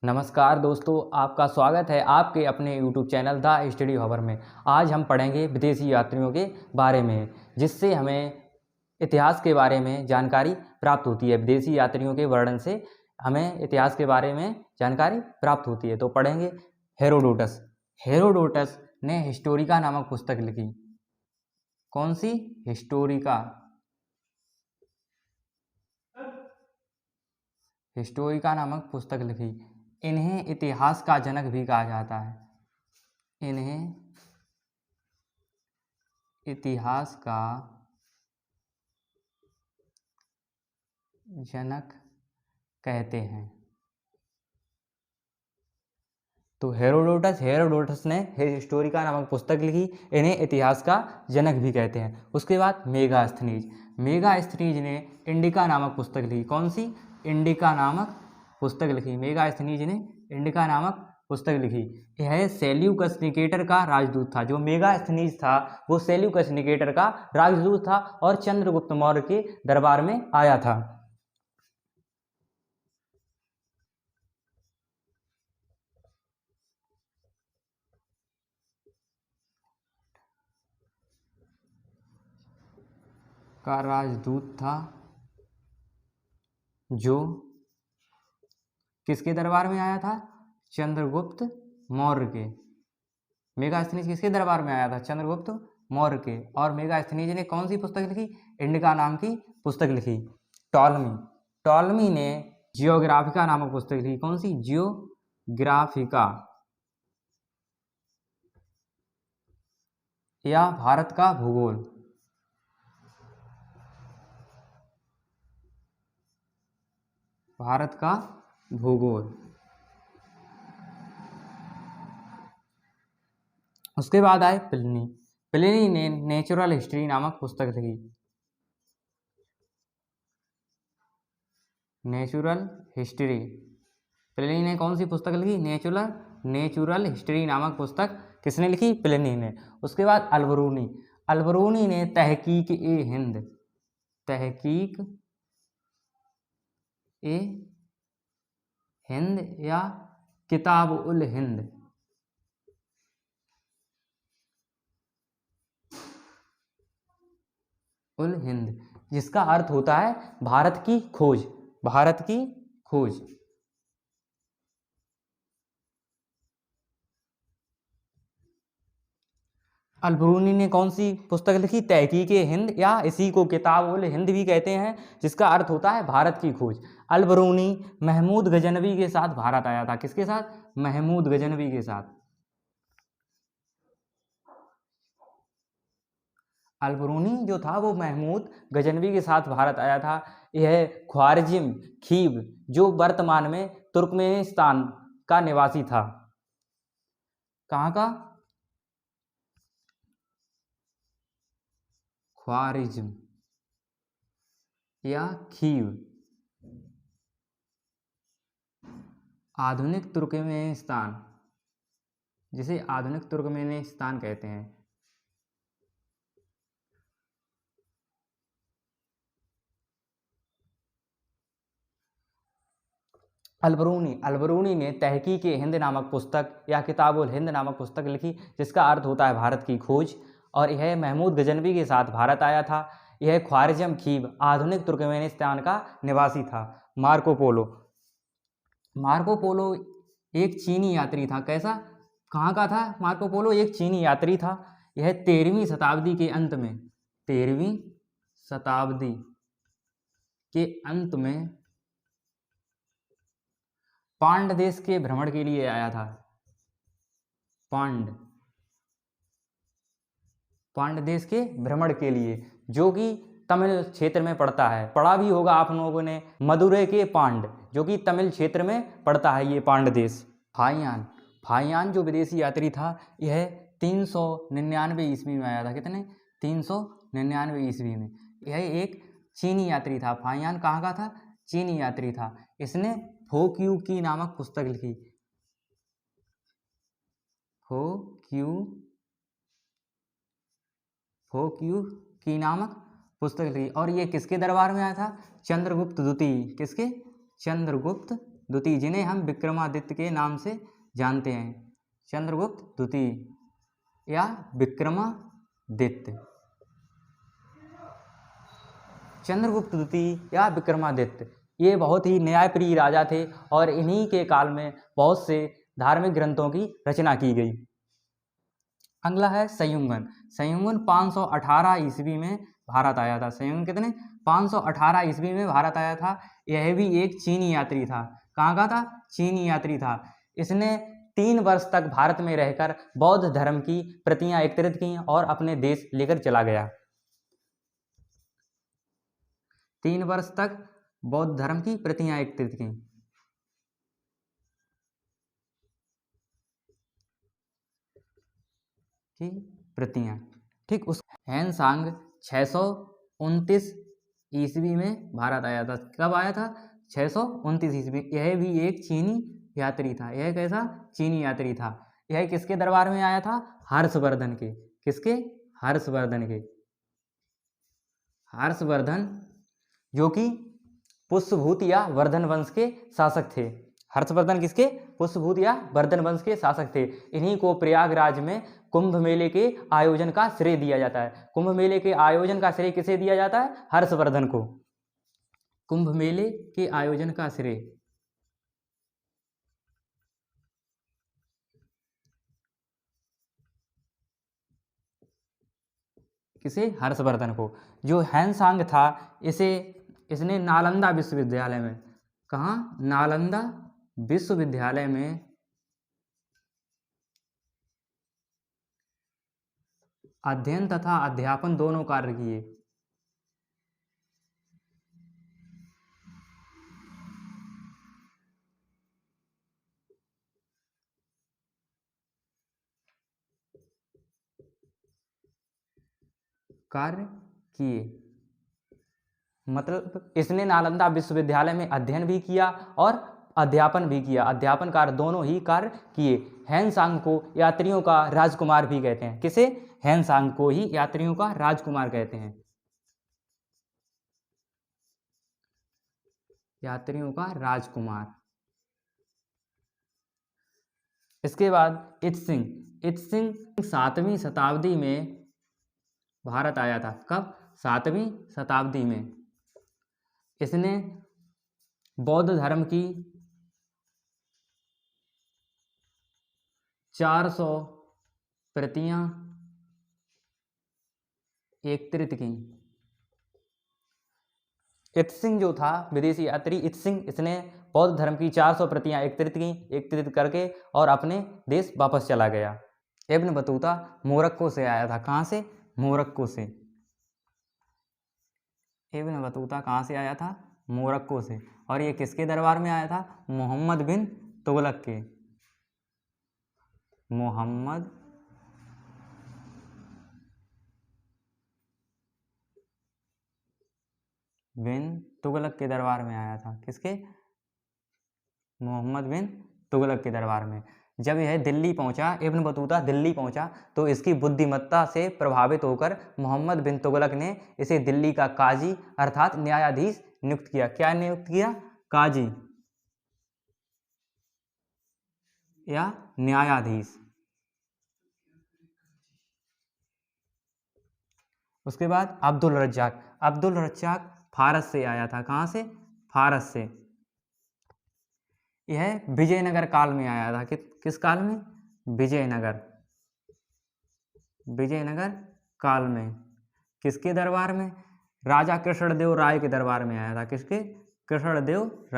नमस्कार दोस्तों, आपका स्वागत है आपके अपने YouTube channel the study hover में। आज हम पढ़ेंगे विदेशी यात्रियों के बारे में, जिससे हमें इतिहास के बारे में जानकारी प्राप्त होती है। विदेशी यात्रियों के वर्णन से हमें इतिहास के बारे में जानकारी प्राप्त होती है। तो पढ़ेंगे हेरोडोटस। हेरोडोटस ने हिस्टोरिका नामक पुस्तक लिखी। कौन सी? हिस्टोरिका। हिस्टोरिका नामक पुस्तक लिखी। इन्हें इतिहास का जनक भी कहा जाता है। इन्हें इतिहास का जनक कहते हैं। तो हेरोडोटस ने हिस्टोरिका नामक पुस्तक लिखी। इन्हें इतिहास का जनक भी कहते हैं। उसके बाद मेगास्थनीज ने इंडिका नामक पुस्तक लिखी। कौन सी? इंडिका नामक पुस्तक लिखी। मेगास्थनीज ने इंडिका नामक पुस्तक लिखी। यह सेल्यूकस निकेटर का राजदूत था। जो मेगास्थनीज था वो सेल्यूकस निकेटर का राजदूत था और चंद्रगुप्त मौर्य के दरबार में आया था। का राजदूत था, जो किसके दरबार में आया था? चंद्रगुप्त मौर्य के। मेगास्थनीज किसके दरबार में आया था? चंद्रगुप्त मौर्य के। और मेगास्थनीज ने कौन सी पुस्तक लिखी? इंडिका नाम की पुस्तक लिखी। टॉलमी ने जियोग्राफिका नामक पुस्तक लिखी। कौन सी? जियोग्राफिका, या भारत का भूगोल। भारत का भूगोल। उसके बाद आए प्लिनी ने नेचुरल हिस्ट्री नामक पुस्तक लिखी। Natural history. प्लिनी ने कौन सी पुस्तक लिखी? नेचुरल हिस्ट्री नामक पुस्तक किसने लिखी? प्लिनी ने। उसके बाद अल्बरूनी ने तहकीक ए हिंद या किताब उल हिंद, जिसका अर्थ होता है भारत की खोज। अल्बरूनी ने कौन सी पुस्तक लिखी? तहकीक हिंद, या इसी को किताब उल हिंद भी कहते हैं, जिसका अर्थ होता है भारत की खोज। अल्बरूनी महमूद गजनवी के साथ भारत आया था। किसके साथ? महमूद गजनवी के साथ। अल्बरूनी जो था वो महमूद गजनवी के साथ भारत आया था। यह ख्वारिज़्म खीव, जो वर्तमान में तुर्कमेनिस्तान का निवासी था। कहाँ का? ख्वारिज़्म या खीव, आधुनिक तुर्कमेनिस्तान, जिसे आधुनिक तुर्कमेनिस्तान कहते हैं। अल्बरूनी ने तहकीक हिंद नामक पुस्तक या किताबुल हिंद नामक पुस्तक लिखी, जिसका अर्थ होता है भारत की खोज। और यह महमूद गजनवी के साथ भारत आया था। यह ख्वारिज़्म खीव, आधुनिक तुर्कमेनिस्तान का निवासी था। मार्को पोलो एक चीनी यात्री था। कैसा? कहाँ का था मार्को पोलो? एक चीनी यात्री था। यह 13वीं शताब्दी के अंत में 13वीं शताब्दी के अंत में पांड देश के भ्रमण के लिए आया था। पांड देश के भ्रमण के लिए, जो कि तमिल क्षेत्र में पड़ता है। पढ़ा भी होगा आप लोगों ने, मदुरै के पांड, जो कि तमिल क्षेत्र में पड़ता है ये पांड देश। फाहियान जो विदेशी यात्री था, यह 399 ईस्वी में आया था। कितने? 399 ईस्वी में। यह एक चीनी यात्री था। फाहियान कहाँ का था? चीनी यात्री था। इसने फोक्यू की नामक पुस्तक लिखी। फोक्यू की नामक पुस्तक लिखी। और ये किसके दरबार में आया था? चंद्रगुप्त द्वितीय। किसके? चंद्रगुप्त द्वितीय, जिन्हें हम विक्रमादित्य के नाम से जानते हैं, चंद्रगुप्त द्वितीय या विक्रमादित्य। चंद्रगुप्त द्वितीय या विक्रमादित्य ये बहुत ही न्यायप्रिय राजा थे और इन्हीं के काल में बहुत से धार्मिक ग्रंथों की रचना की गई। अगला है संयुगन। संयुगन 518 ईस्वी में भारत आया था। संयुगन कितने 518 ईस्वी में भारत आया था। यह भी एक चीनी यात्री था। कहाँ का था? चीनी यात्री था। इसने 3 वर्ष तक भारत में रहकर बौद्ध धर्म की प्रतियां एकत्रित की और अपने देश लेकर चला गया। 3 वर्ष तक बौद्ध धर्म की प्रतियां एकत्रित की प्रतियां, ठीक। उस हैनसांग 629 ईस्वी में भारत आया था। कब आया था? 629 ईस्वी। यह भी एक चीनी यात्री था। यह कैसा? चीनी यात्री था। यह किसके दरबार में आया था? हर्षवर्धन के। किसके? हर्षवर्धन के। हर्षवर्धन जो कि पुष्यभूत या वर्धन वंश के शासक थे। हर्षवर्धन किसके? पुष्यभूत या वर्धन वंश के शासक थे। इन्हीं को प्रयागराज में कुंभ मेले के आयोजन का श्रेय दिया जाता है। कुंभ मेले के आयोजन का श्रेय किसे दिया जाता है? हर्षवर्धन को। कुंभ मेले के आयोजन का श्रेय किसे? हर्षवर्धन को। जो हैनसांग था इसने नालंदा विश्वविद्यालय में, कहाँ? नालंदा विश्वविद्यालय में अध्ययन तथा अध्यापन दोनों कार्य किए। कार्य किए मतलब इसने नालंदा विश्वविद्यालय में अध्ययन भी किया और अध्यापन भी किया। अध्यापन कार्य दोनों ही कार्य किए। हैनसांग को यात्रियों का राजकुमार भी कहते हैं। किसे? हैनसांग को ही यात्रियों का राजकुमार कहते हैं। यात्रियों का राजकुमार। इसके बाद इत्सिंग। इत्सिंग 7वीं शताब्दी में भारत आया था। कब? 7वीं शताब्दी में। इसने बौद्ध धर्म की 400 प्रतियां एकत्रित की। इत्सिंग जो था विदेशी यात्री इत्सिंग, इसने बौद्ध धर्म की 400 प्रतियां एकत्रित करके और अपने देश वापस चला गया। इब्न बतूता मोरक्को से आया था। कहाँ से? मोरक्को से। इब्न बतूता कहाँ से आया था? मोरक्को से। और ये किसके दरबार में आया था? मोहम्मद बिन तुगलक के। मोहम्मद बिन तुगलक के दरबार में आया था। किसके? मोहम्मद बिन तुगलक के दरबार में। जब यह दिल्ली पहुंचा, इब्न बतूता दिल्ली पहुंचा, तो इसकी बुद्धिमत्ता से प्रभावित होकर मोहम्मद बिन तुगलक ने इसे दिल्ली का काजी अर्थात न्यायाधीश नियुक्त किया। क्या नियुक्त किया? काजी या न्यायाधीश। उसके बाद अब्दुल रज्जाक। अब्दुल रज्जाक फारस से आया था। कहाँ से? फारस से। यह विजयनगर काल में आया था। किस काल में? विजयनगर। विजयनगर काल में। किसके दरबार में? राजा कृष्णदेव राय के दरबार में आया था। किसके? कृष्णदेव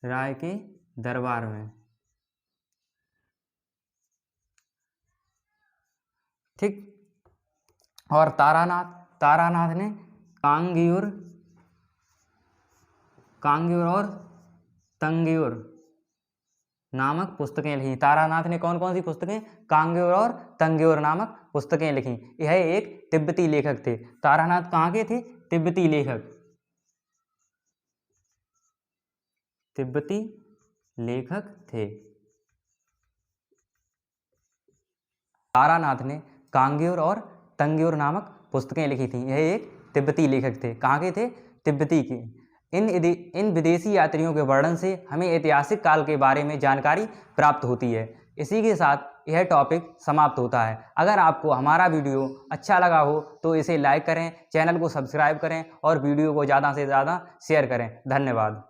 राय के दरबार में, ठीक। और तारानाथ ने कांगीर और तंगीर नामक पुस्तकें लिखी। तारानाथ ने कौन कौन सी पुस्तकें? कांगीर और तंगीर नामक पुस्तकें लिखी। यह एक तिब्बती लेखक थे। तारानाथ कहाँ के थे? तिब्बती लेखक। तिब्बती लेखक थे। तारानाथ ने कांगीर और तंगीर नामक पुस्तकें लिखी थी। यह एक तिब्बती लेखक थे। कहाँ के थे? तिब्बती के। इन विदेशी यात्रियों के वर्णन से हमें ऐतिहासिक काल के बारे में जानकारी प्राप्त होती है। इसी के साथ यह टॉपिक समाप्त होता है। अगर आपको हमारा वीडियो अच्छा लगा हो तो इसे लाइक करें, चैनल को सब्सक्राइब करें और वीडियो को ज़्यादा से ज़्यादा शेयर करें। धन्यवाद।